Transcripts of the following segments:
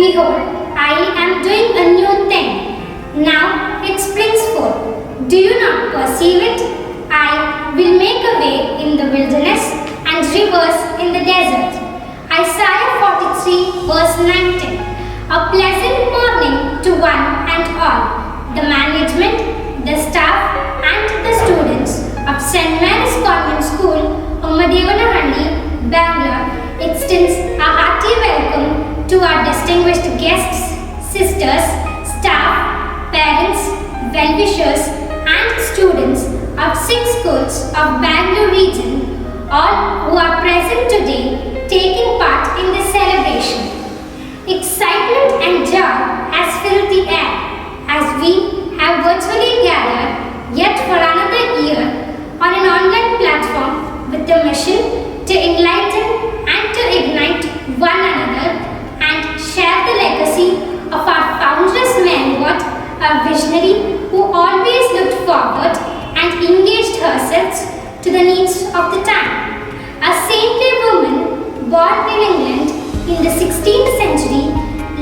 Behold, I am doing a new thing. Now it springs forth. Do you not perceive it? I will make a way in the wilderness and rivers in the desert. Isaiah 43 verse 19. A pleasant morning to one and all. The management, the staff and the students of St. Mary's Convent School, Umadevanahalli, Bangalore extends a hearty welcome to our distinguished guests, sisters, staff, parents, well-wishers and students of 6 schools of Bangalore region, all who are present today taking part in this celebration. Excitement and joy has filled the air as we have virtually gathered yet for another year on an online platform with the mission to enlighten and to ignite one another and share the legacy of our foundress Mary Watt, a visionary who always looked forward and engaged herself to the needs of the time. A saintly woman born in England in the 16th century,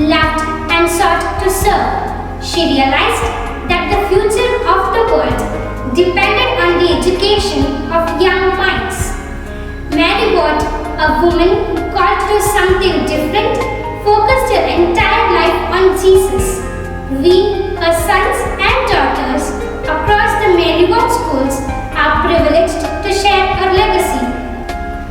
loved and sought to serve. She realized that the future of the world depended on the education of young minds. Mary Watt, a woman called to do something different, focused her entire life on Jesus. We, her sons and daughters across the Mary Watt schools, are privileged to share her legacy.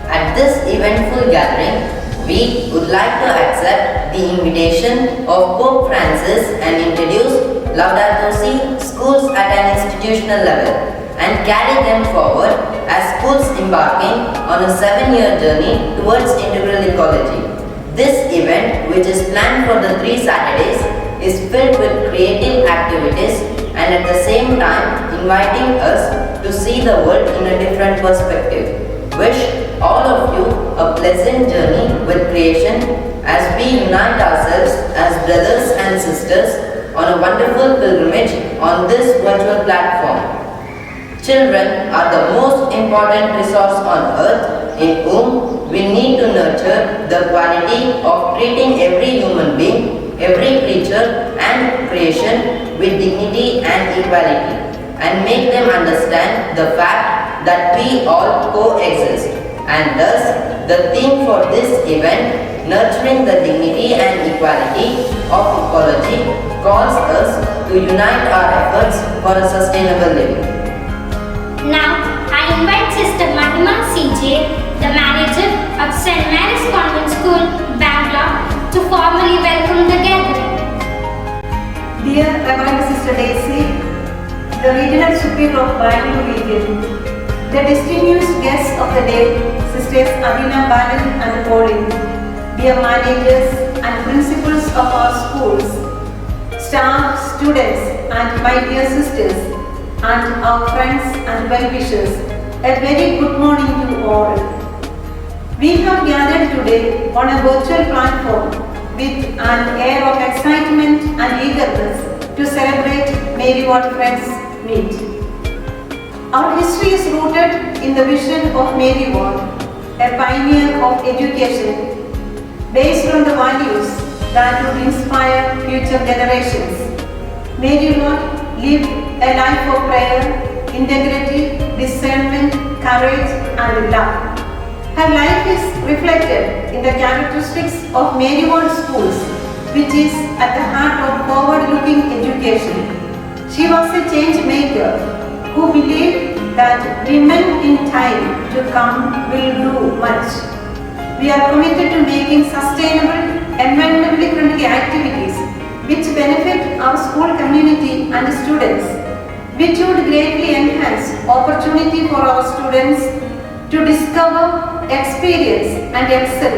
At this eventful gathering, we would like to accept the invitation of Pope Francis and introduce Laudato Si schools at an institutional level and carry them forward as schools embarking on a 7-year journey towards integral ecology. This event, which is planned for the 3 Saturdays, is filled with creative activities and at the same time inviting us to see the world in a different perspective. Wish all of you a pleasant journey with creation as we unite ourselves as brothers and sisters on a wonderful pilgrimage on this virtual platform. Children are the most important resource on earth in whom we need to nurture the quality of treating every human being, every creature and creation with dignity and equality and make them understand the fact that we all coexist. And thus, the theme for this event, Nurturing the Dignity and Equality of Ecology, calls us to unite our efforts for a sustainable living. Now, I invite Sister Mahima CJ, the manager of St. Mary's Convent School, Bangalore, to formally welcome the gathering. Dear Reverend Sister Daisy, the Regional Superior of Bangalore Region, the distinguished guests of the day, Sisters Adina Balan and Pauline, dear managers and principals of our schools, staff, students, and my dear sisters, and our friends and well-wishers, a very good morning to all. We have gathered today on a virtual platform with an air of excitement and eagerness to celebrate Mary Watt Friends Meet. Our history is rooted in the vision of Mary Watt, a pioneer of education, based on the values that would inspire future generations. Mary Watt lived a life of prayer, integrity, discernment, courage, and love. Her life is reflected in the characteristics of Mary Watt schools, which is at the heart of forward-looking education. She was a change maker who believed that women in time to come will do much. We are committed to making sustainable, environmentally friendly activities which benefit our school community and students, which would greatly enhance opportunity for our students to discover, experience and excel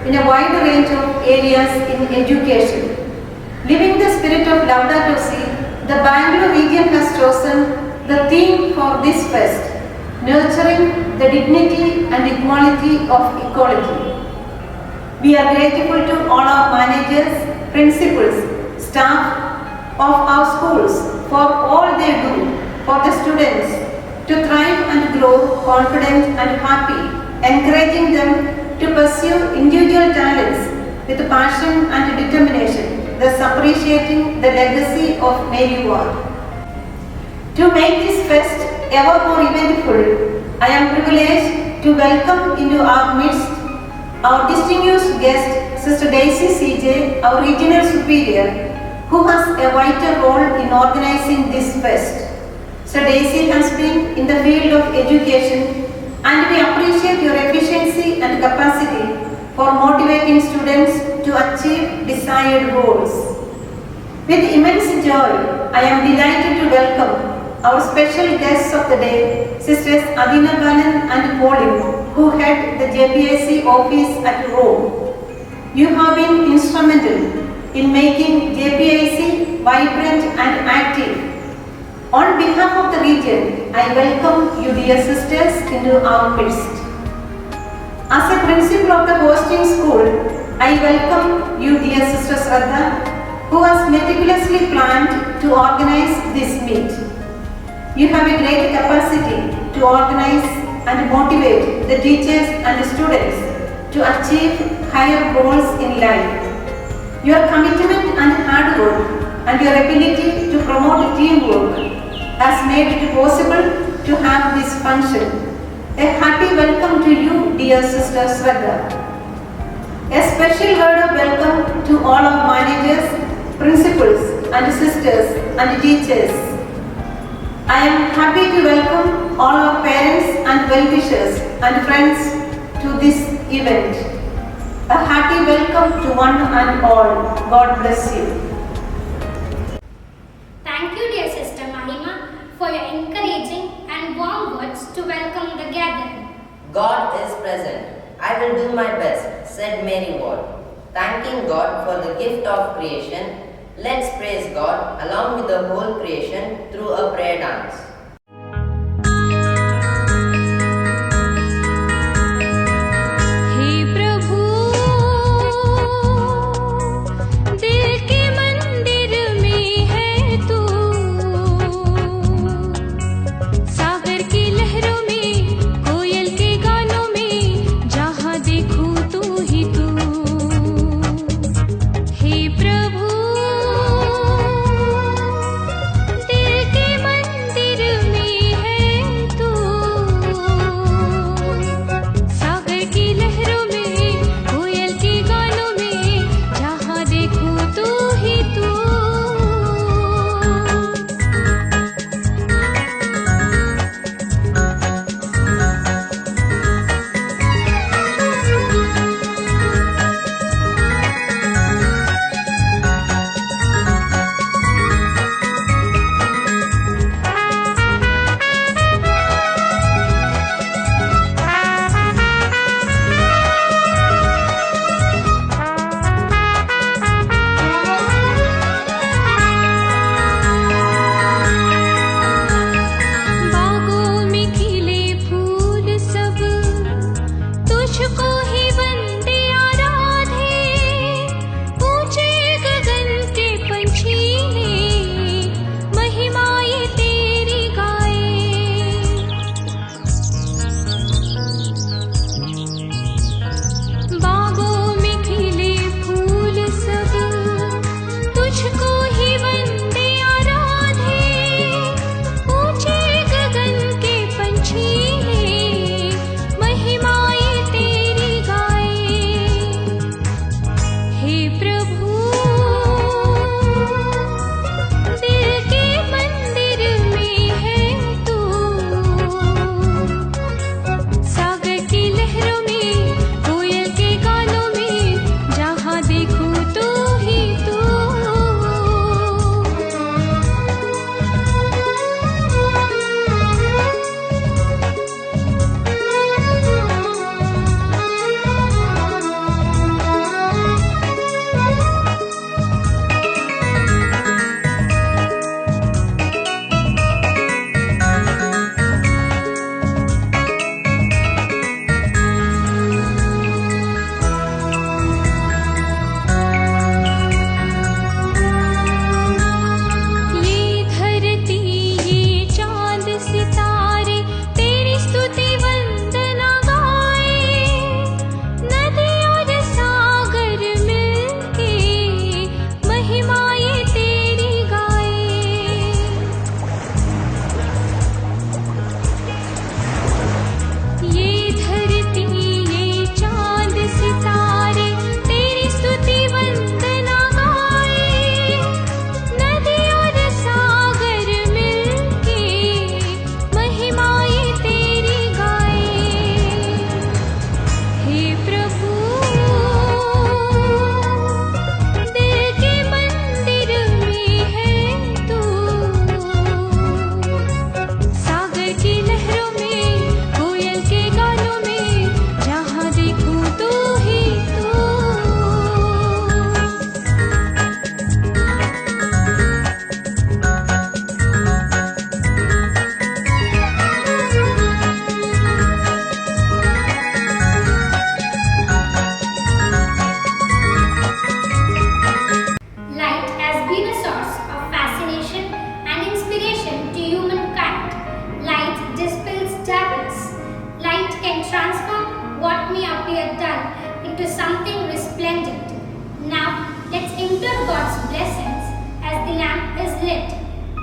in a wide range of areas in education. Living the spirit of Laudato Si, the Bangalore region has chosen the theme for this fest, Nurturing the Dignity and Equality of Ecology. We are grateful to all our managers, principals, staff of our schools for all they do for the students to thrive and grow confident and happy, encouraging them to pursue individual talents with passion and determination, thus appreciating the legacy of Mary Ward. To make this fest ever more eventful, I am privileged to welcome into our midst our distinguished guest, Sister Daisy CJ, our Regional Superior, who has a vital role in organizing this fest. Sir Daisy has been in the field of education, and we appreciate your efficiency and capacity for motivating students to achieve desired goals. With immense joy, I am delighted to welcome our special guests of the day, Sisters Adina Banan and Pauline, who head the JPIC office at Rome. You have been instrumental in making JPIC vibrant and active. On behalf of the region, I welcome you, dear sisters, into our midst. As a principal of the hosting school, I welcome you, dear Sister Shraddha, who has meticulously planned to organize this meet. You have a great capacity to organize and motivate the teachers and the students to achieve higher goals in life. Your commitment and hard work and your ability to promote teamwork has made it possible to have this function. A happy welcome to you, dear Sister Shraddha. A special word of welcome to all our managers, principals and sisters and teachers. I am happy to welcome all our parents and well-wishers and friends to this event. A hearty welcome to one and all. God bless you. Thank you, dear Sister Mahima, for your encouraging and warm words to welcome the gathering. God is present. I will do my best, said Mary Ward. Thanking God for the gift of creation, let's praise God along with the whole creation through a prayer dance. दिल के मंदिर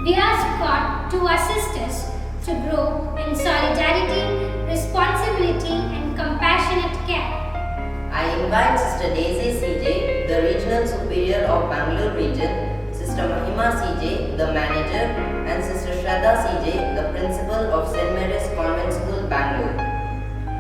We ask God to assist us to grow in solidarity, responsibility, and compassionate care. I invite Sister Daisy CJ, the Regional Superior of Bangalore Region, Sister Mahima CJ, the Manager, and Sister Shraddha CJ, the Principal of St. Mary's Convent School, Bangalore.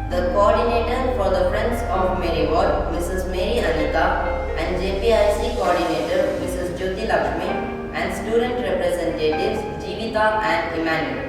The Coordinator for the Friends of Mary Ward, Mrs. Mary Anita, and JPIC Coordinator, Mrs. Jyoti Lakshmi, and student representatives, Jeevita and Emmanuel.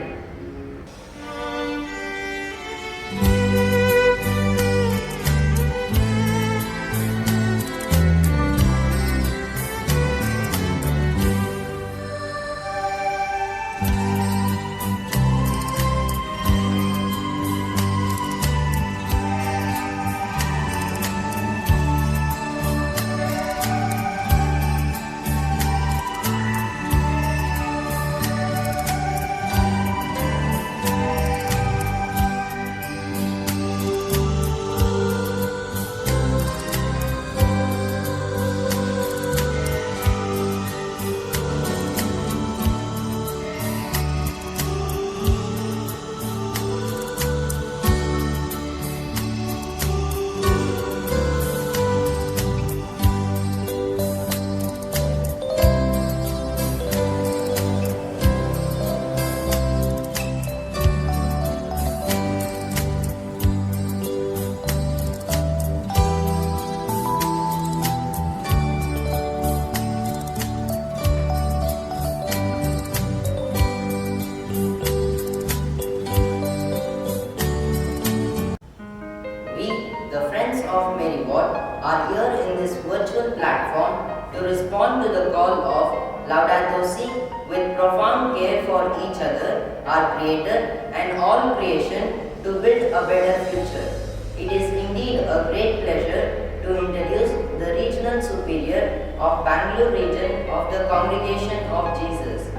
The Friends of Mary Ward are here in this virtual platform to respond to the call of Laudato Si with profound care for each other, our Creator and all creation to build a better future. It is indeed a great pleasure to introduce the Regional Superior of Bangalore Region of the Congregation of Jesus,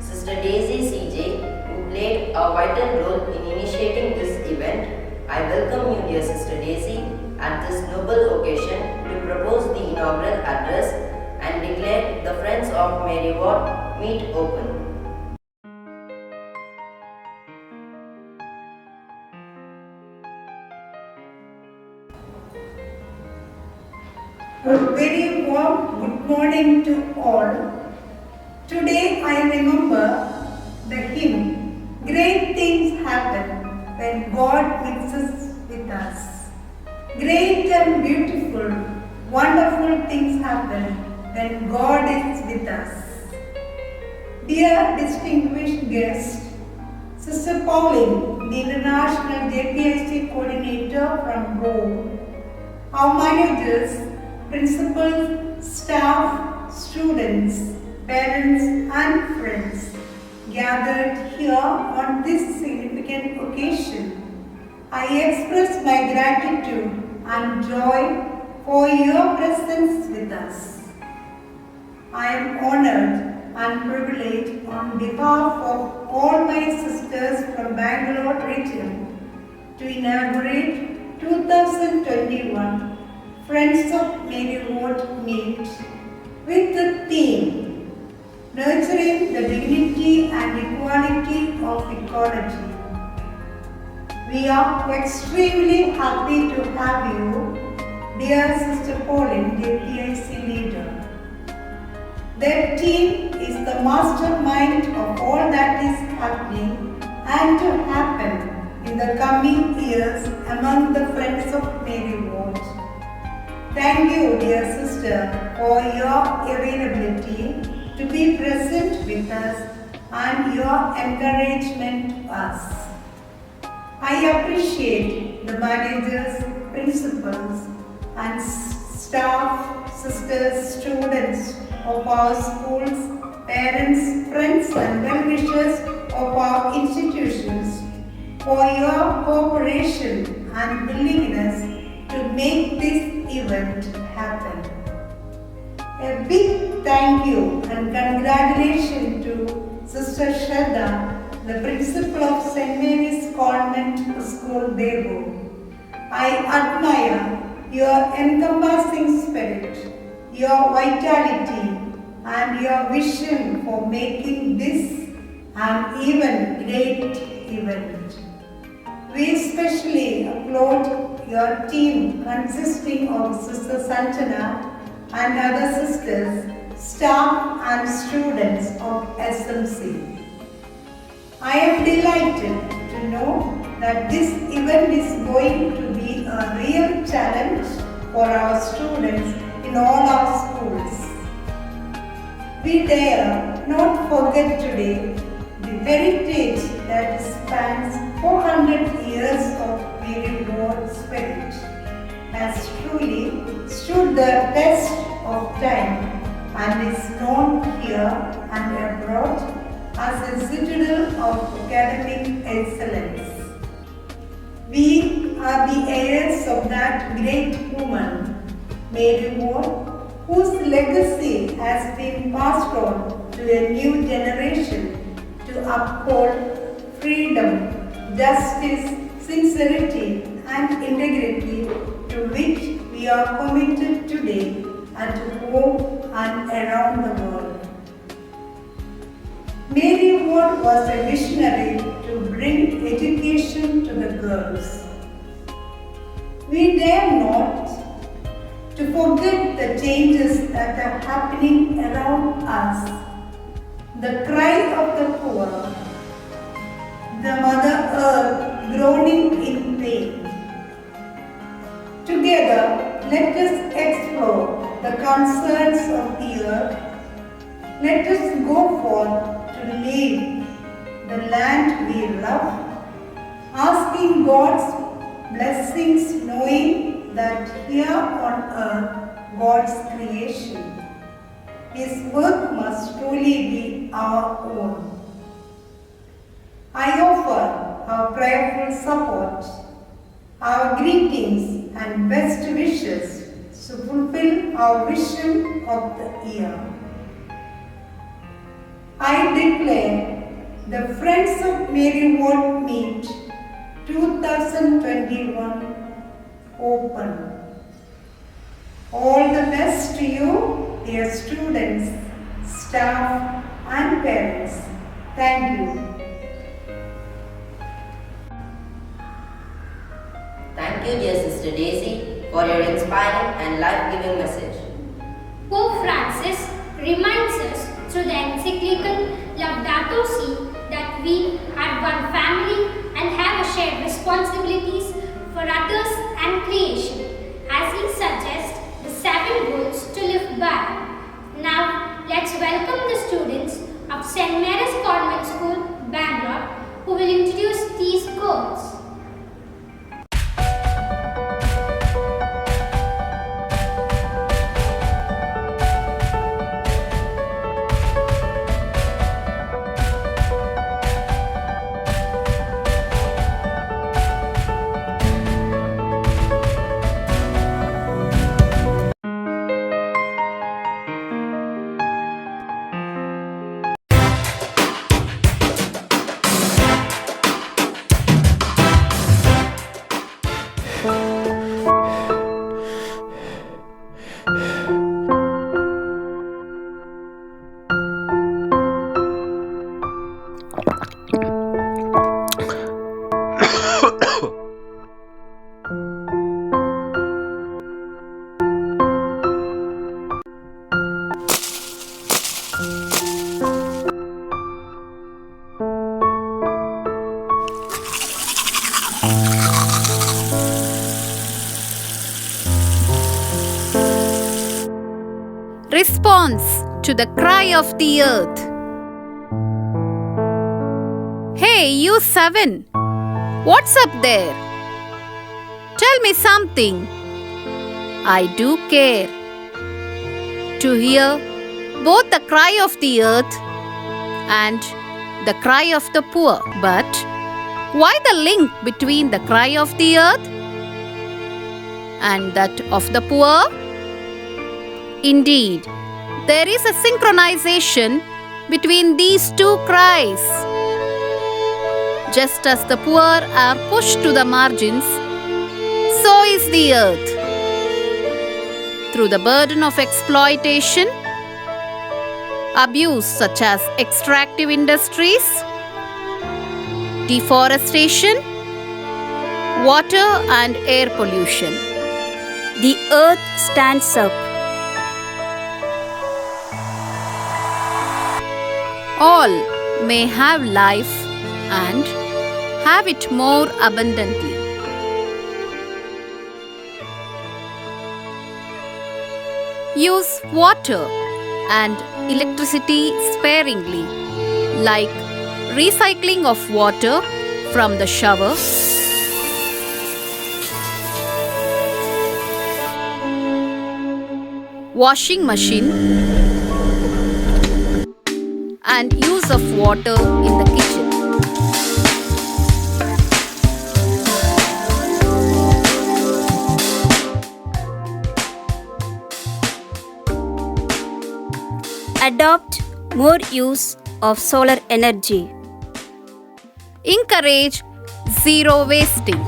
Sister Daisy CJ, who played a vital role in initiating this event. I welcome you, dear Sister Daisy, at this noble occasion to propose the inaugural address and declare the Friends of Mary Ward meet open. A very warm good morning to all. Today I remember the hymn, Great Things Happen when God mixes with us. Great and beautiful, wonderful things happen when God is with us. Dear distinguished guests, Sister Pauline, the International JPIC Coordinator from Rome, our managers, principals, staff, students, parents and friends gathered here on this significant occasion. I express my gratitude and joy for your presence with us. I am honored and privileged on behalf of all my sisters from Bangalore region to inaugurate 2021 Friends of Mary Ward Meet with the theme Nurturing the Dignity and Equality of Ecology. We are extremely happy to have you, dear Sister Pauline, JPIC leader. Their team is the mastermind of all that is happening and to happen in the coming years among the Friends of Mary Ward. Thank you, dear sister, for your availability to be present with us and your encouragement to us. I appreciate the managers, principals and staff, sisters, students of our schools, parents, friends and well-wishers of our institutions for your cooperation and willingness to make this event happen. A big thank you and congratulations to Sister Shraddha, the Principal of St. Mary's Convent School, Bebo. I admire your encompassing spirit, your vitality and your vision for making this and even great event. We especially applaud your team consisting of Sister Sanjana and other sisters, staff and students of SMC. I am delighted to know that this event is going to be a real challenge for our students in all our schools. We dare not forget today the heritage that spans 400 years of Mary Ward spirit has truly stood the test of time and is known here and abroad as a citadel of academic excellence. We are the heirs of that great woman, Mary Ward, whose legacy has been passed on to a new generation to uphold freedom, justice, sincerity and integrity to which we are committed today at home and around the world. Mary Ward was a missionary to bring education to the girls. We dare not to forget the changes that are happening around us. The cry of the poor, the Mother Earth groaning in pain. Together, let us explore the concerns of the earth. Let us go forth to live the land we love, asking God's blessings, knowing that here on earth, God's creation, His work must truly be our own. I offer our prayerful support, our greetings and best wishes to fulfill our vision of the year. I declare the Friends of Mary Ward Meet 2021 open. All the best to you, dear students, staff and parents. Thank you. Thank you, dear Sister Daisy, for your inspiring and life-giving message. Pope Francis reminds us through the encyclical Laudato Si that we are one family and have a shared responsibilities for others and creation, as he suggests the 7 goals to live by. Now, let's welcome the students of St. Mary's Convent School, Bangalore, who will introduce these goals. Response to the cry of the earth. Hey, you 7. What's up there? Tell me something. I do care to hear both the cry of the earth and the cry of the poor. But why the link between the cry of the earth and that of the poor? Indeed, there is a synchronization between these two cries. Just as the poor are pushed to the margins, so is the earth. Through the burden of exploitation, abuse such as extractive industries, deforestation, water and air pollution. The earth stands up. All may have life and have it more abundantly. Use water and electricity sparingly, like recycling of water from the shower, washing machine, and use of water in the kitchen. Adopt more use of solar energy. Encourage zero wasting.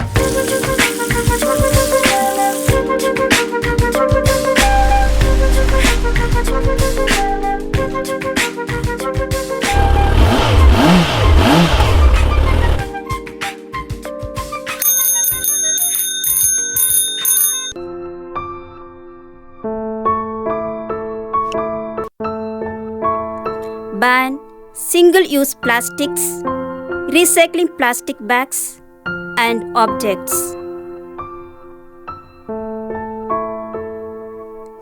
Ban single-use plastics, recycling plastic bags and objects.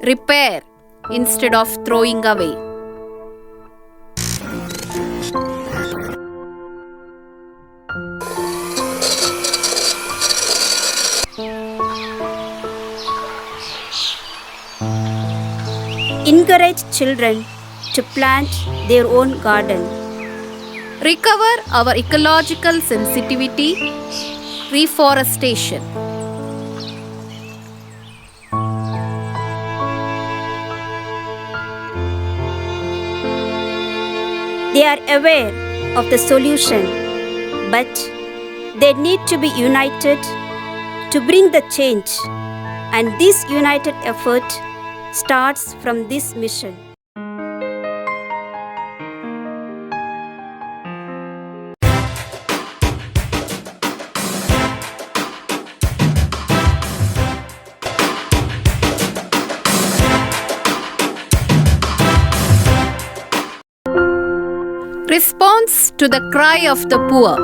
Repair instead of throwing away. Encourage children to plant their own garden. Recover our ecological sensitivity. Reforestation. They are aware of the solution, but they need to be united to bring the change. And this united effort starts from this mission. Response to the cry of the poor.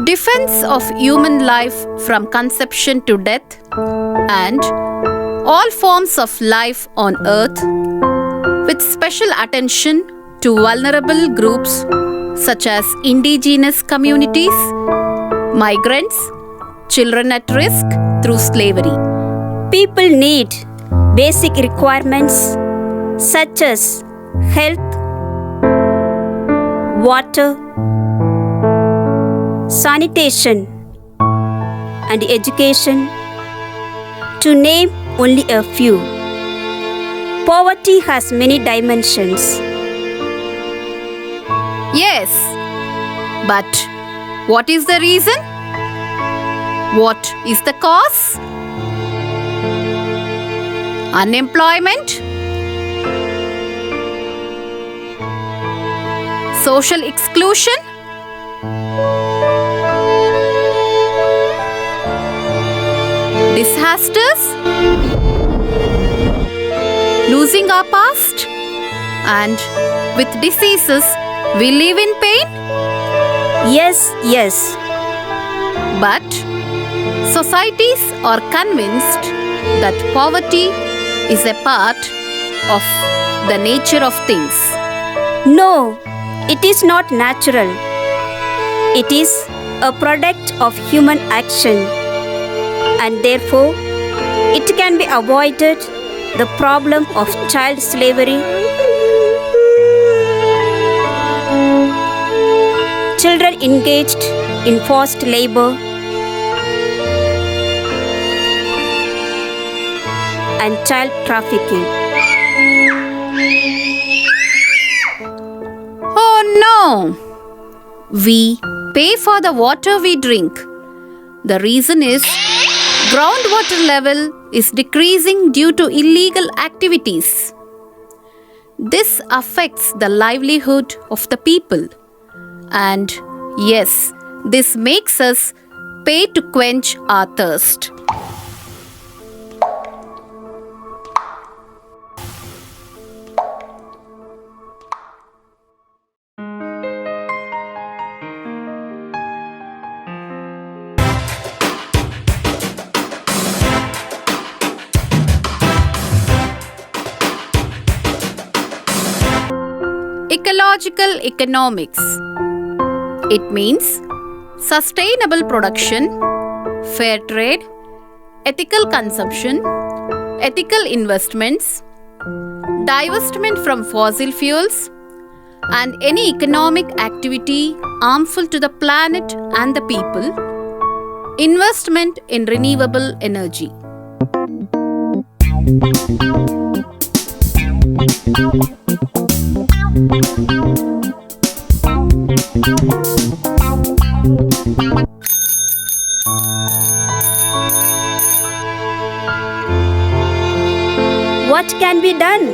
Defense of human life from conception to death and all forms of life on earth, with special attention to vulnerable groups such as indigenous communities, migrants, children at risk through slavery. People need basic requirements such as health, water, sanitation, and education, to name only a few. Poverty has many dimensions. Yes, but what is the reason? What is the cause? Unemployment? Social exclusion? Disasters? Losing our past? And with diseases, we live in pain? Yes. But societies are convinced that poverty is a part of the nature of things. No, it is not natural. It is a product of human action, and therefore it can be avoided. The problem of child slavery, children engaged in forced labor, and child trafficking. Oh no! We pay for the water we drink. The reason is groundwater level is decreasing due to illegal activities. This affects the livelihood of the people. And yes, this makes us pay to quench our thirst. Ecological economics. It means sustainable production, fair trade, ethical consumption, ethical investments, divestment from fossil fuels, and any economic activity harmful to the planet and the people, investment in renewable energy. What can be done?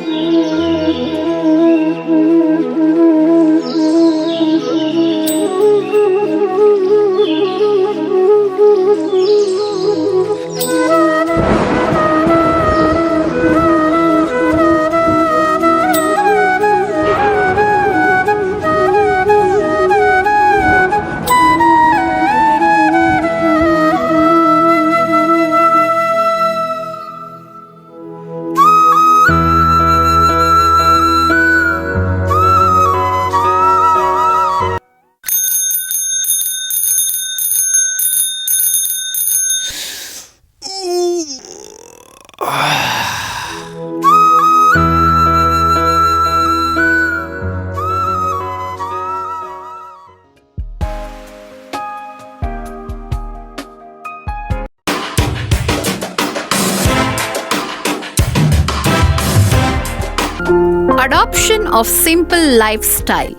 Adoption of simple lifestyle.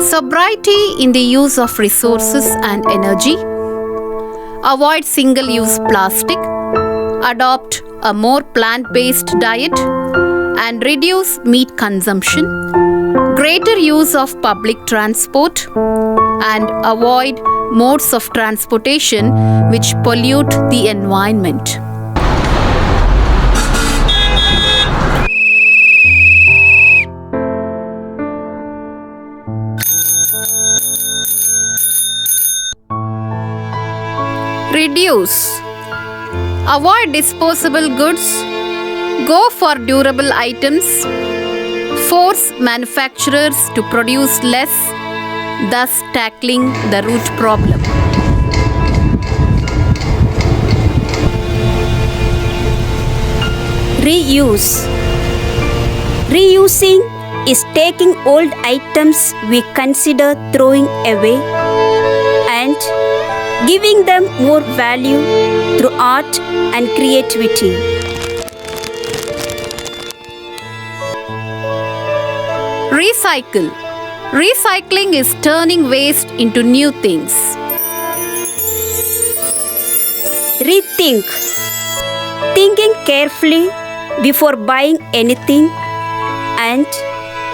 Sobriety in the use of resources and energy. Avoid single-use plastic. Adopt a more plant-based diet and reduce meat consumption. Greater use of public transport and avoid modes of transportation which pollute the environment. Reduce. Avoid disposable goods. Go for durable items. Force manufacturers to produce less, thus tackling the root problem. Reuse. Reusing is taking old items we consider throwing away and giving them more value through art and creativity. Recycle. Recycling is turning waste into new things. Rethink. Thinking carefully before buying anything and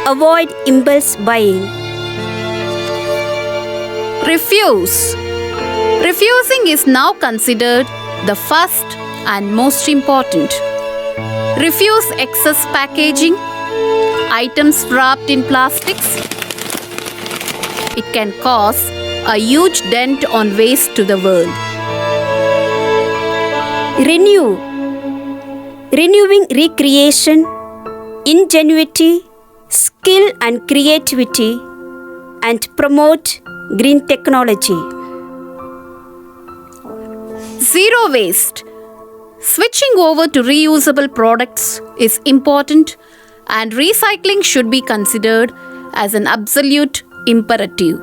avoid impulse buying. Refuse. Refusing is now considered the first and most important. Refuse excess packaging, items wrapped in plastics. It can cause a huge dent on waste to the world. Renew. Renewing recreation, ingenuity, skill and creativity, and promote green technology. Zero waste. Switching over to reusable products is important, and recycling should be considered as an absolute imperative.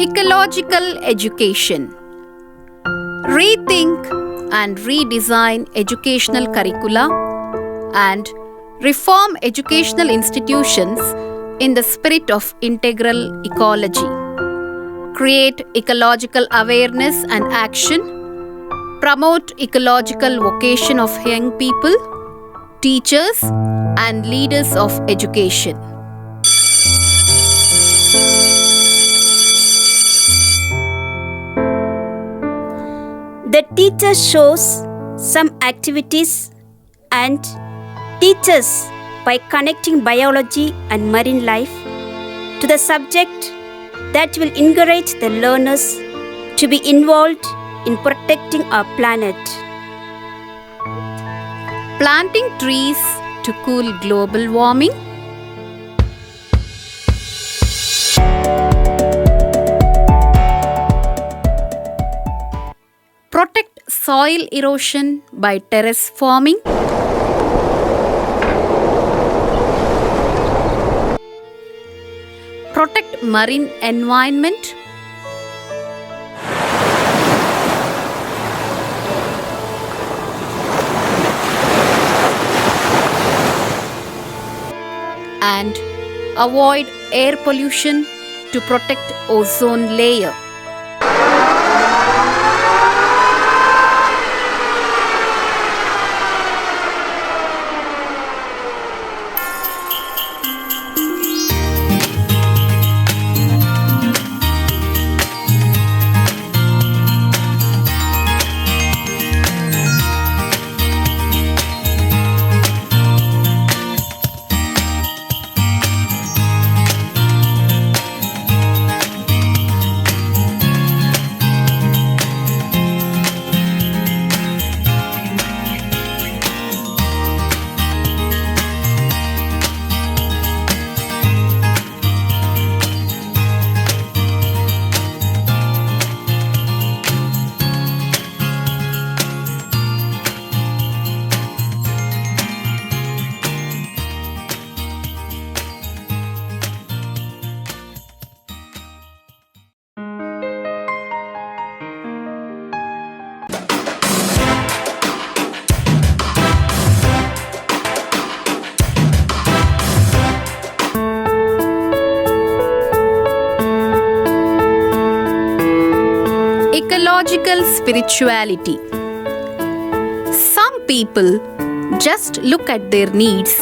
Ecological education. Rethink and redesign educational curricula and reform educational institutions in the spirit of integral ecology, create ecological awareness and action, promote ecological vocation of young people, teachers, and leaders of education. The teacher shows some activities and teaches by connecting biology and marine life to the subject that will encourage the learners to be involved in protecting our planet. Planting trees to cool global warming. Protect soil erosion by terrace farming. Protect marine environment. And avoid air pollution to protect ozone layer. Ecological spirituality. Some people just look at their needs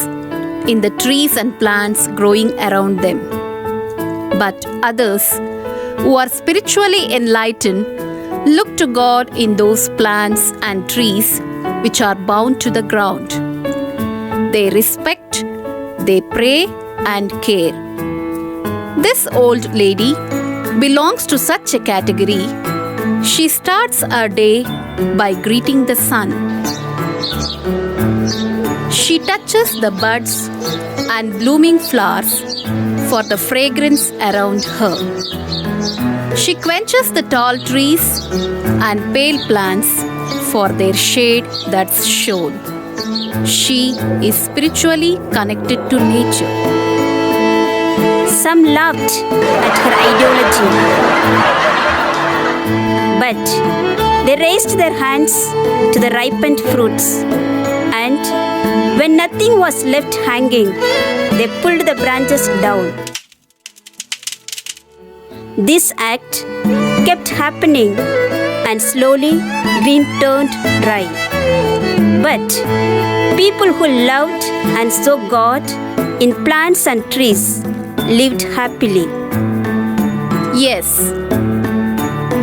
in the trees and plants growing around them. But others who are spiritually enlightened look to God in those plants and trees which are bound to the ground. They respect, they pray and care. This old lady belongs to such a category. She starts her day by greeting the sun. She touches the buds and blooming flowers for the fragrance around her. She quenches the tall trees and pale plants for their shade that's shown. She is spiritually connected to nature. Some laughed at her ideology, but they raised their hands to the ripened fruits, and when nothing was left hanging, they pulled the branches down. This act kept happening, and slowly green turned dry. But people who loved and saw God in plants and trees lived happily. Yes,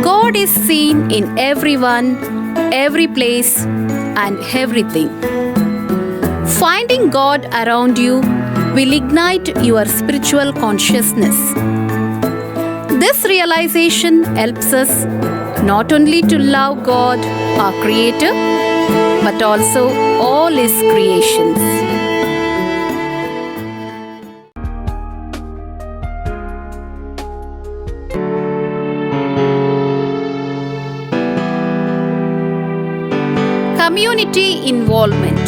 God is seen in everyone, every place, and everything. Finding God around you will ignite your spiritual consciousness. This realization helps us not only to love God, our Creator, but also all His creations. Community involvement.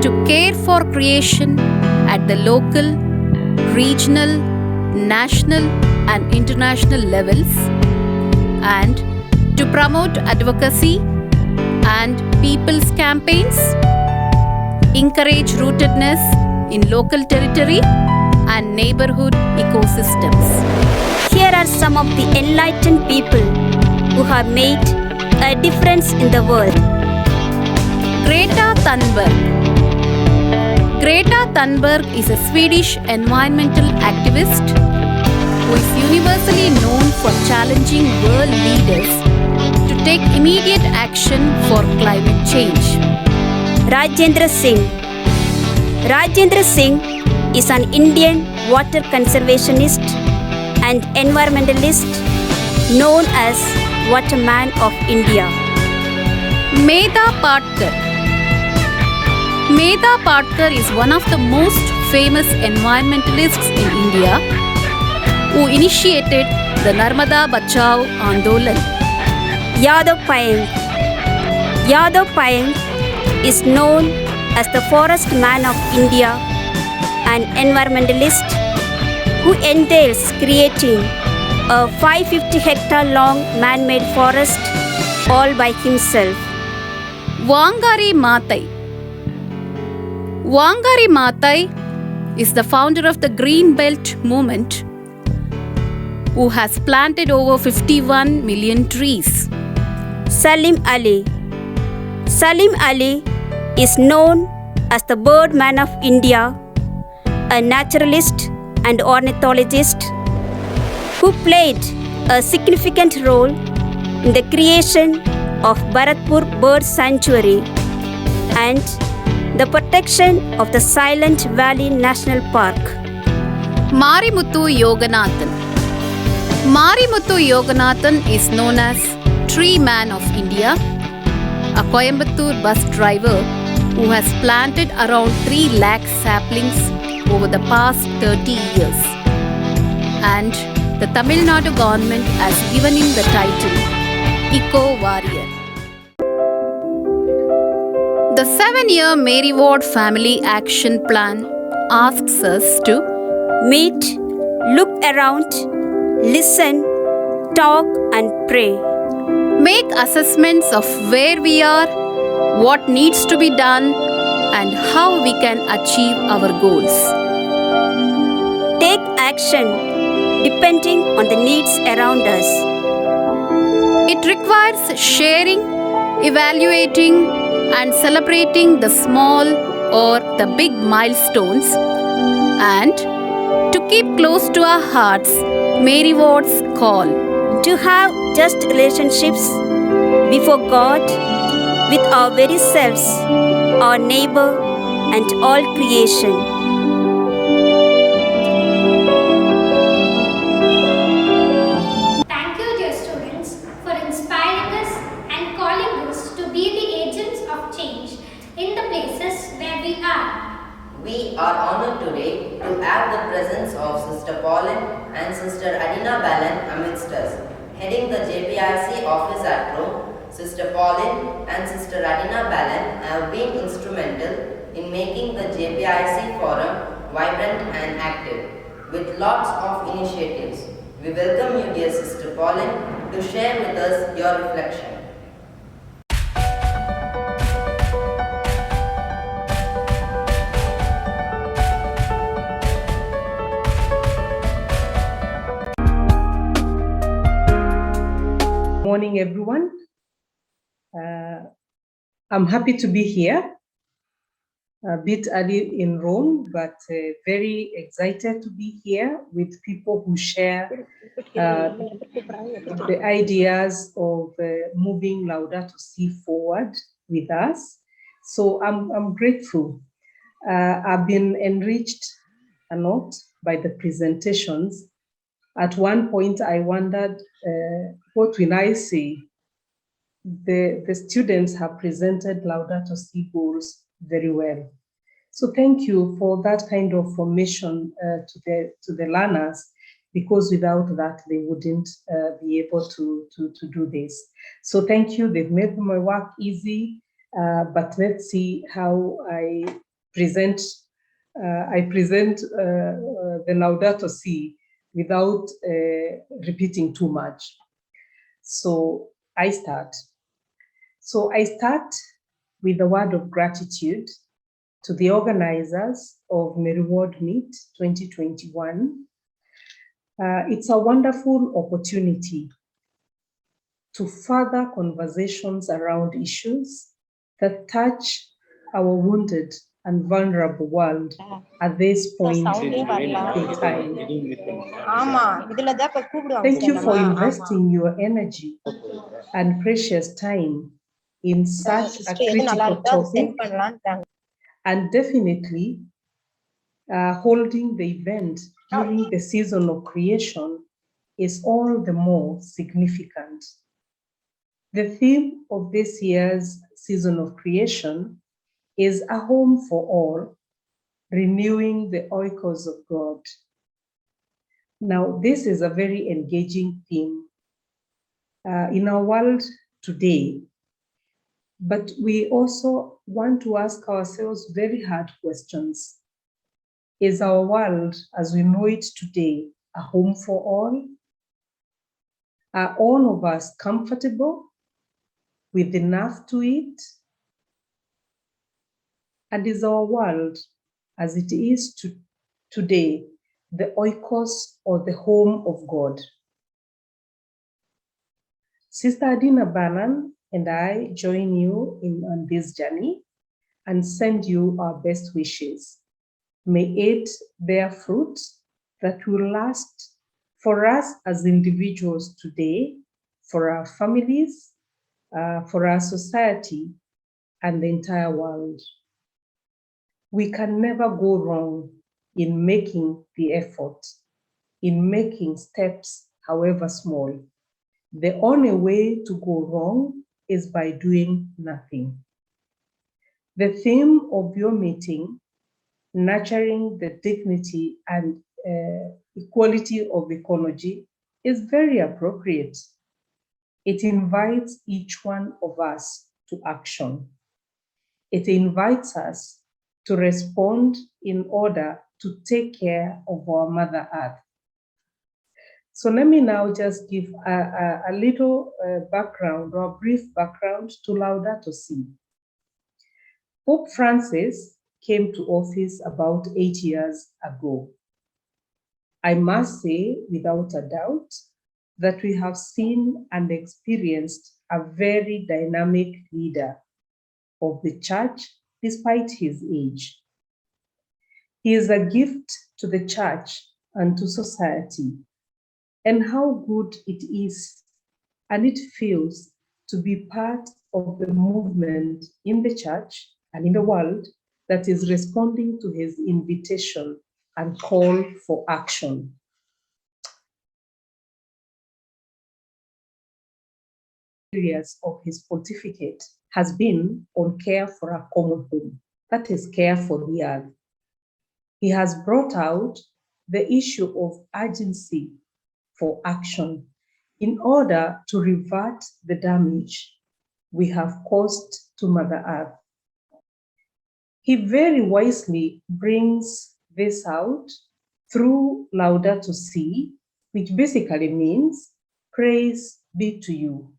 To care for creation at the local, regional, national and international levels, and to promote advocacy and people's campaigns, encourage rootedness in local territory and neighborhood ecosystems. Here are some of the enlightened people who have made a difference in the world. Greta Thunberg. Greta Thunberg is a Swedish environmental activist who is universally known for challenging world leaders to take immediate action for climate change. Rajendra Singh. Rajendra Singh is an Indian water conservationist and environmentalist known as Waterman of India. Medha Patkar. Medha Patkar is one of the most famous environmentalists in India who initiated the Narmada Bachao Andolan. Yadav Payeng. Yadav Payeng is known as the Forest Man of India, an environmentalist who entails creating a 550-hectare long man-made forest all by himself. Wangari Maathai. Wangari Maathai is the founder of the Green Belt movement who has planted over 51 million trees. Salim Ali. Salim Ali is known as the Birdman of India, a naturalist and ornithologist who played a significant role in the creation of Bharatpur Bird Sanctuary and the protection of the Silent Valley National Park. Marimuthu Yoganathan. Marimuthu Yoganathan is known as Tree Man of India, a Coimbatore bus driver who has planted around 3 lakh saplings over the past 30 years. And the Tamil Nadu government has given him the title Eco Warrior. The 7-year Mary Ward Family Action Plan asks us to meet, look around, listen, talk and pray. Make assessments of where we are, what needs to be done, and how we can achieve our goals. Take action depending on the needs around us. It requires sharing, evaluating, and celebrating the small or the big milestones, and to keep close to our hearts Mary Ward's call. To have just relationships before God with our very selves, our neighbor, and all creation. Thank you, dear students, for inspiring us and calling us to be the agents of change in the places where we are. We are honored today to have the presence of Sister Pauline and Sister Adina Balan amidst us. Heading the JPIC office at Rome, Sister Pauline and Sister Adina Balan have been instrumental in making the JPIC forum vibrant and active, with lots of initiatives. We welcome you, dear Sister Pauline, to share with us your reflection. Morning, everyone. I'm happy to be here, a bit early in Rome, but very excited to be here with people who share the ideas of moving Laudato Si forward with us. So I'm grateful. I've been enriched a lot by the presentations. At one point, I wondered, what will I say? The students have presented Laudato Si goals very well. So thank you for that kind of formation to the learners, because without that, they wouldn't be able to do this. So thank you. They've made my work easy, but let's see how I present the Laudato Si without repeating too much. So I start. So I start with a word of gratitude to the organizers of May Reward Meet 2021. It's a wonderful opportunity to further conversations around issues that touch our wounded and vulnerable world at this point in time. Thank you for investing your energy and precious time in such a critical topic, and definitely holding the event during the season of creation is all the more significant. The theme of this year's season of creation is a home for all, renewing the oikos of God. Now, this is a very engaging theme in our world today, but we also want to ask ourselves very hard questions. Is our world as we know it today a home for all? Are all of us comfortable with enough to eat? And is our world as it is today the oikos or the home of God? Sister Adina Banan and I join you on this journey and send you our best wishes. May it bear fruit that will last for us as individuals today, for our families, for our society, and the entire world. We can never go wrong in making the effort, in making steps, however small. The only way to go wrong is by doing nothing. The theme of your meeting, nurturing the dignity and equality of ecology, is very appropriate. It invites each one of us to action. It invites us to respond in order to take care of our Mother Earth. So let me now just give a little background or a brief background to Laudato Si. Pope Francis came to office about 8 years ago. I must say, without a doubt, that we have seen and experienced a very dynamic leader of the church despite his age. He is a gift to the church and to society, and how good it is and it feels to be part of the movement in the church and in the world that is responding to his invitation and call for action. Areas of his pontificate has been on care for a common home, that is care for the earth. He has brought out the issue of urgency for action in order to revert the damage we have caused to Mother Earth. He very wisely brings this out through Laudato Si, which basically means praise be to you,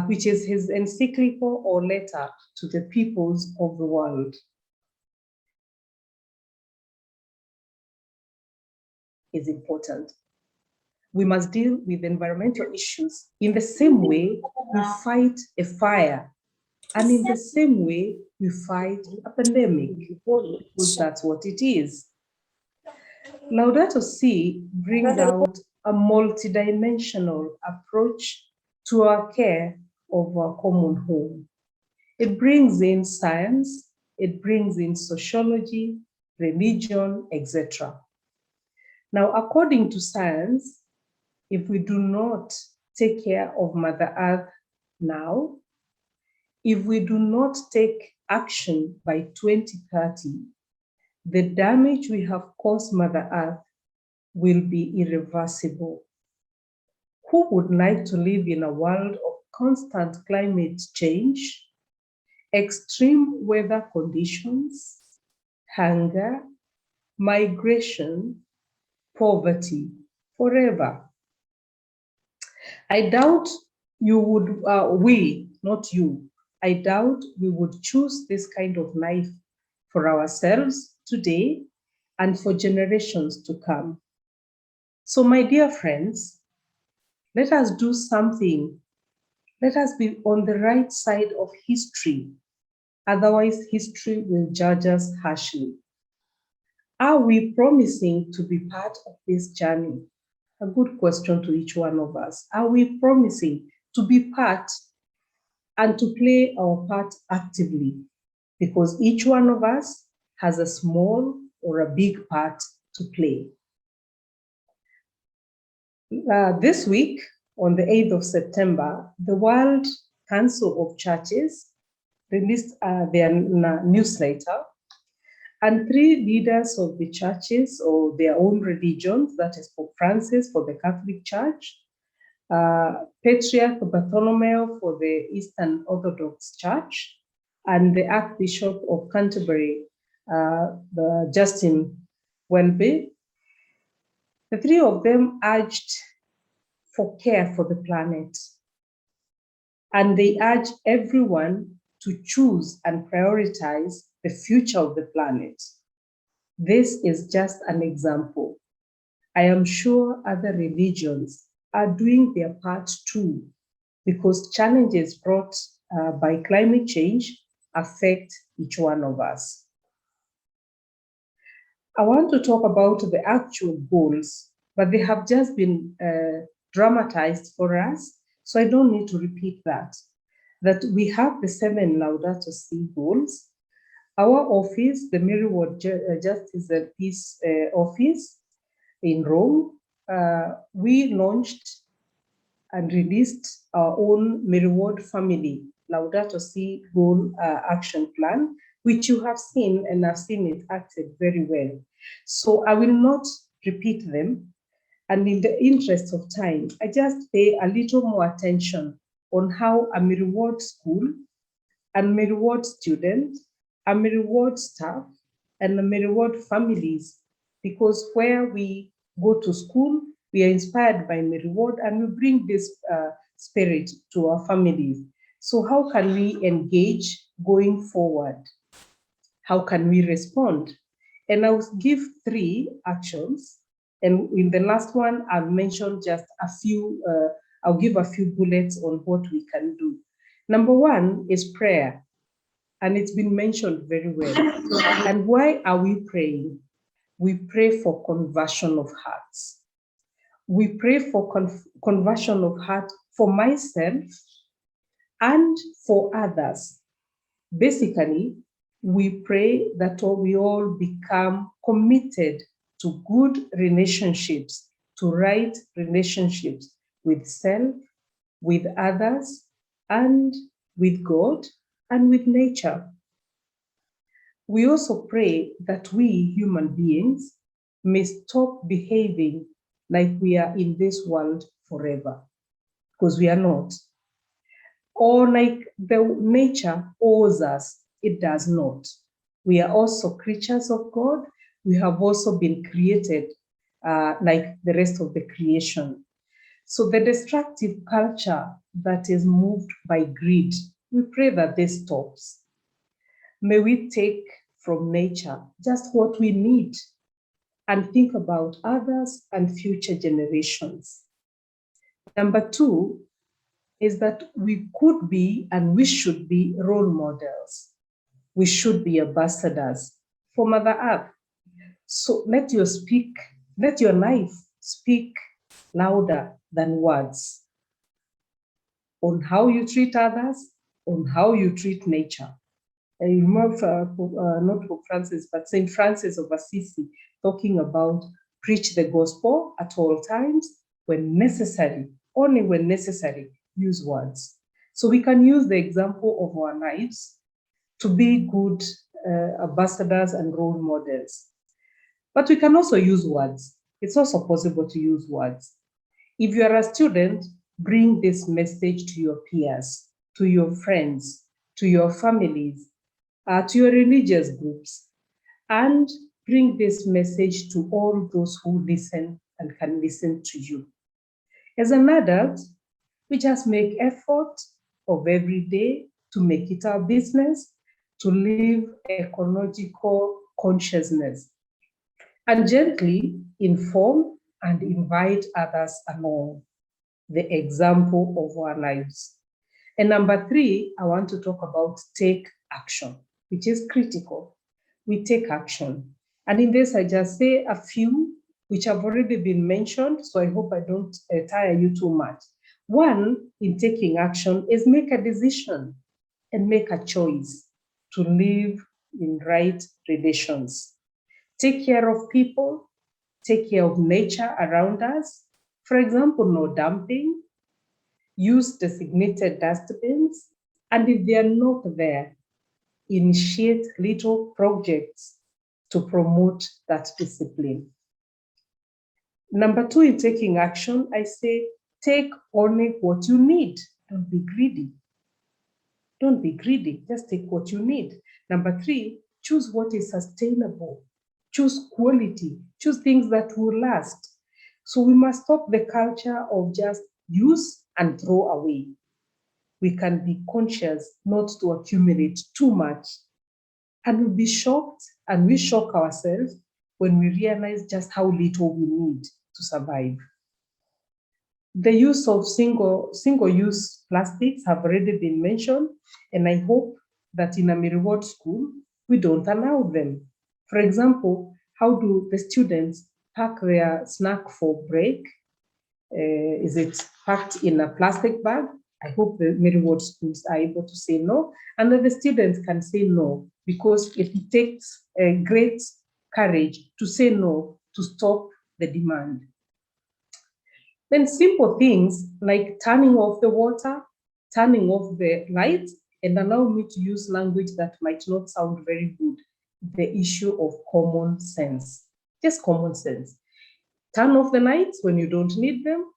which is his encyclical or letter to the peoples of the world. Is important. We must deal with environmental issues in the same way we fight a fire, and in the same way we fight a pandemic, because that's what it is. Laudato Si brings out a multidimensional approach to our care of our common home. It brings in science, it brings in sociology, religion, etc. Now, according to science, if we do not take care of Mother Earth now, if we do not take action by 2030, the damage we have caused Mother Earth will be irreversible. Who would like to live in a world of constant climate change, extreme weather conditions, hunger, migration, poverty forever? I doubt you would, we, not you, I doubt we would choose this kind of life for ourselves today and for generations to come. So, my dear friends, let us do something. Let us be on the right side of history. Otherwise, history will judge us harshly. Are we promising to be part of this journey? A good question to each one of us. Are we promising to be part and to play our part actively? Because each one of us has a small or a big part to play. This week, on the 8th of September, the World Council of Churches released their newsletter, and 3 leaders of the churches or their own religions, that is Pope Francis for the Catholic Church, Patriarch Bartholomew for the Eastern Orthodox Church, and the Archbishop of Canterbury, Justin Welby. The 3 of them urged for care for the planet, and they urge everyone to choose and prioritize the future of the planet. This is just an example. I am sure other religions are doing their part too, because challenges brought by climate change affect each one of us. I want to talk about the actual goals, but they have just been dramatized for us, so I don't need to repeat that. That we have the 7 Laudato Si goals. Our office, the Mary Ward Justice and Peace Office in Rome, we launched and released our own Mary Ward Family Laudato Si Goal Action Plan, which you have seen, and I've seen it acted very well. So I will not repeat them. And in the interest of time, I just pay a little more attention on how a Mary Ward school, and Mary Ward student, a Mary Ward staff, and the Mary Ward families, because where we go to school, we are inspired by Mary Ward, and we bring this spirit to our families. So how can we engage going forward? How can we respond? And I'll give 3 actions. And in the last one, I've mentioned just a few, I'll give a few bullets on what we can do. Number 1 is prayer. And it's been mentioned very well. And why are we praying? We pray for conversion of hearts. We pray for conversion of heart for myself and for others. Basically, we pray that we all become committed to good relationships, to right relationships with self, with others, and with God, and with nature. We also pray that we human beings may stop behaving like we are in this world forever, because we are not. Or like the nature owes us, it does not. We are also creatures of God. We have also been created like the rest of the creation. So the destructive culture that is moved by greed, we pray that this stops. May we take from nature just what we need and think about others and future generations. Number 2 is that we could be and we should be role models. We should be ambassadors for Mother Earth. So let your life speak louder than words on how you treat others, on how you treat nature. I remember not Pope Francis, but St. Francis of Assisi talking about preach the gospel at all times, when necessary, only when necessary, use words. So we can use the example of our lives to be good ambassadors and role models. But we can also use words. It's also possible to use words. If you are a student, bring this message to your peers, to your friends, to your families, to your religious groups, and bring this message to all those who listen and can listen to you. As an adult, We just make effort of every day to make it our business to live ecological consciousness and gently inform and invite others along the example of our lives. And number three, I want to talk about take action, which is critical. We take action. And in this, I just say a few which have already been mentioned, so I hope I don't tire you too much. One, in taking action, is make a decision and make a choice to live in right relations. Take care of people, take care of nature around us. For example, no dumping, use designated dustbins, and if they are not there, initiate little projects to promote that discipline. Number two, in taking action, I say take only what you need. Don't be greedy. Don't be greedy, just take what you need. Number three, choose what is sustainable. Choose quality, choose things that will last. So we must stop the culture of just use and throw away. We can be conscious not to accumulate too much. And we'll be shocked and we shock ourselves when we realize just how little we need to survive. The use of single-use plastics have already been mentioned, and I hope that in a reward school, we don't allow them. For example, how do the students pack their snack for break? Is it packed in a plastic bag? I hope the reward schools are able to say no, and that the students can say no, because it takes great courage to say no to stop the demand. Then simple things like turning off the water, turning off the light, and allow me to use language that might not sound very good. The issue of common sense, just common sense. Turn off the lights when you don't need them,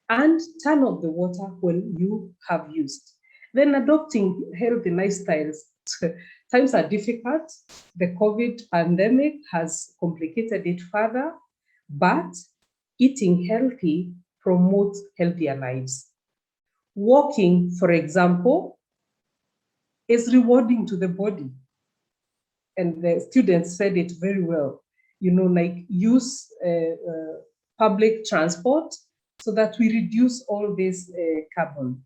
and turn off the water when you have used. Then adopting healthy lifestyles. Times are difficult. The COVID pandemic has complicated it further, but eating healthy promotes healthier lives. Walking, for example, is rewarding to the body. And the students said it very well. Like use public transport so that we reduce all this carbon.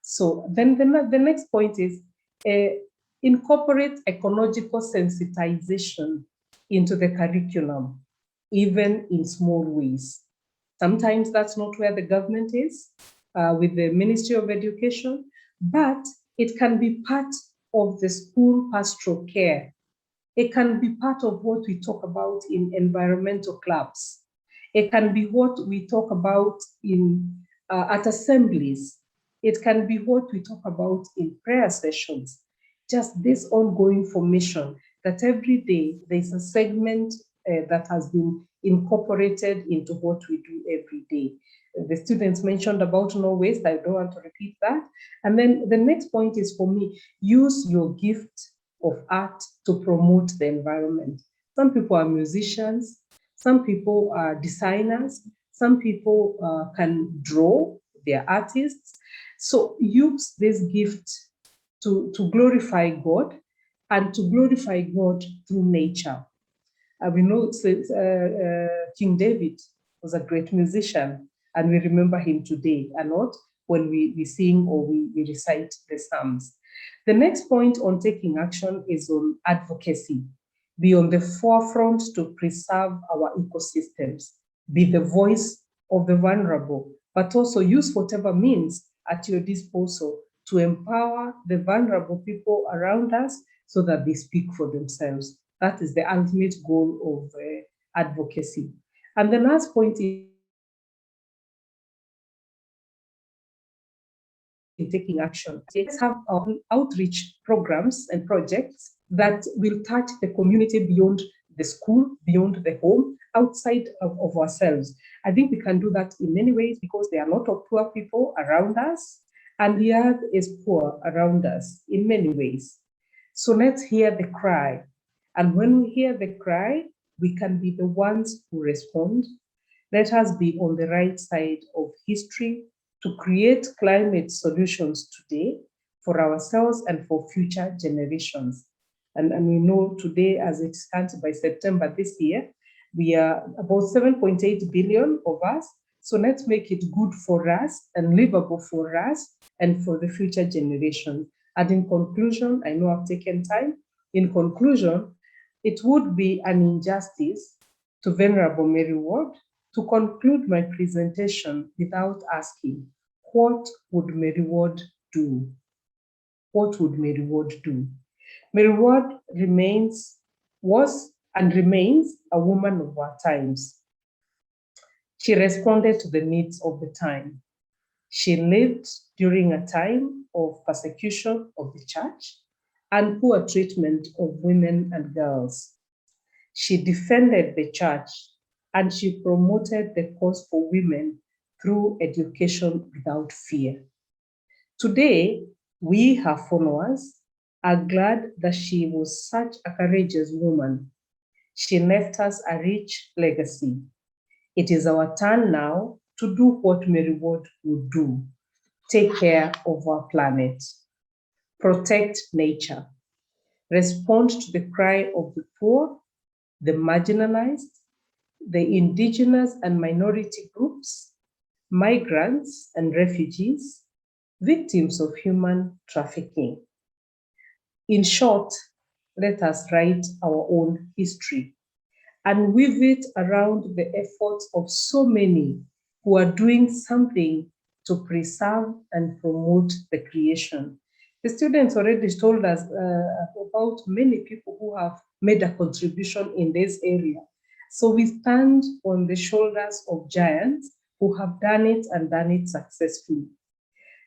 So then the next point is incorporate ecological sensitization into the curriculum, even in small ways. Sometimes that's not where the government is with the Ministry of Education, but it can be part of the school pastoral care. It can be part of what we talk about in environmental clubs. It can be what we talk about in at assemblies. It can be what we talk about in prayer sessions. Just this ongoing formation that every day there's a segment that has been incorporated into what we do every day. The students mentioned about no waste. I don't want to repeat that. And then the next point is for me, use your gift of art to promote the environment. Some people are musicians, some people are designers, some people can draw, they're artists. So use this gift to glorify God and to glorify God through nature. We know King David was a great musician, and we remember him today a lot when we sing or we recite the Psalms. The next point on taking action is on advocacy. Be on the forefront to preserve our ecosystems. Be the voice of the vulnerable, but also use whatever means at your disposal to empower the vulnerable people around us so that they speak for themselves. That is the ultimate goal of advocacy. And the last point in taking action. Let's have our outreach programs and projects that will touch the community beyond the school, beyond the home, outside of ourselves. I think we can do that in many ways because there are a lot of poor people around us, and the earth is poor around us in many ways. So let's hear the cry. And when we hear the cry, we can be the ones who respond. Let us be on the right side of history to create climate solutions today for ourselves and for future generations. And we know today, as it stands by September this year, we are about 7.8 billion of us. So let's make it good for us and livable for us and for the future generations. And in conclusion, I know I've taken time. In conclusion, it would be an injustice to Venerable Mary Ward to conclude my presentation without asking, what would Mary Ward do? What would Mary Ward do? Mary Ward was and remains a woman of our times. She responded to the needs of the time. She lived during a time of persecution of the church and poor treatment of women and girls. She defended the church and she promoted the cause for women through education without fear. Today, we, her followers, are glad that she was such a courageous woman. She left us a rich legacy. It is our turn now to do what Mary Ward would do: take care of our planet, protect nature, respond to the cry of the poor, the marginalized, the indigenous and minority groups, migrants and refugees, victims of human trafficking. In short, let us write our own history and weave it around the efforts of so many who are doing something to preserve and promote the creation. The students already told us about many people who have made a contribution in this area. So we stand on the shoulders of giants who have done it and done it successfully.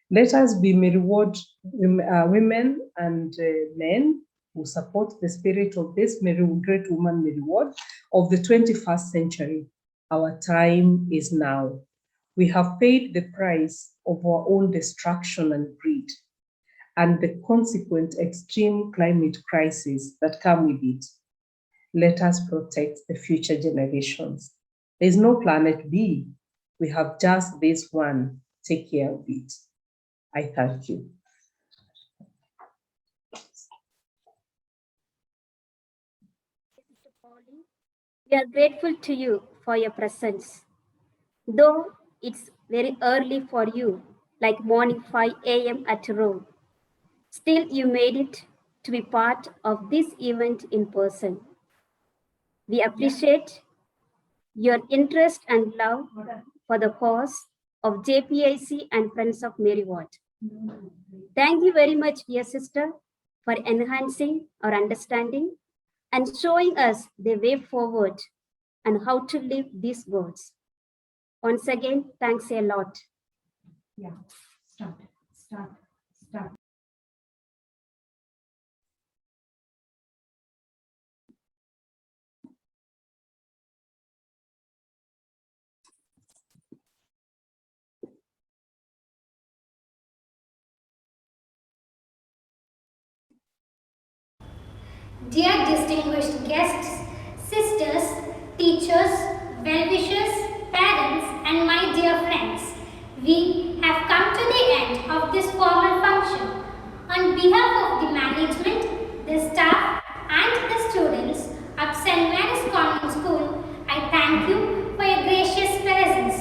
Let us be Mary Ward women and men who support the spirit of this great woman, Mary Ward, of the 21st century. Our time is now. We have paid the price of our own destruction and greed, and the consequent extreme climate crisis that come with it. Let us protect the future generations. There is no planet B. We have just this one. Take care of it. I thank you. We are grateful to you for your presence. Though it's very early for you, like morning 5 a.m. at Rome, still you made it to be part of this event in person. We appreciate your interest and love for the cause of JPIC and Friends of Mary Ward. Thank you very much, dear sister, for enhancing our understanding and showing us the way forward and how to live these goals. Once again, thanks a lot. Yeah, start. Dear distinguished guests, sisters, teachers, well-wishers, parents, and my dear friends, we have come to the end of this formal function. On behalf of the management, the staff, and the students of St. Mary's Convent School, I thank you for your gracious presence.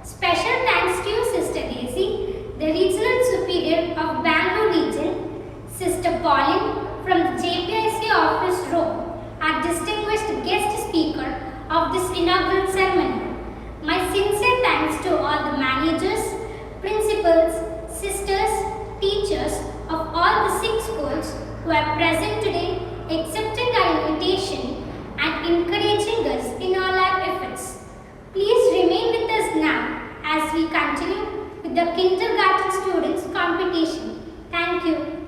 Special thanks to you, Sister Daisy, the Regional Superior of Bangalore Region, Sister Pauline from the JPIC office Rome, our distinguished guest speaker of this inaugural ceremony. My sincere thanks to all the managers, principals, sisters, teachers of all the 6 schools who are present today, accepting our invitation and encouraging us in all our efforts. Please remain with us now as we continue with the kindergarten students competition. Thank you.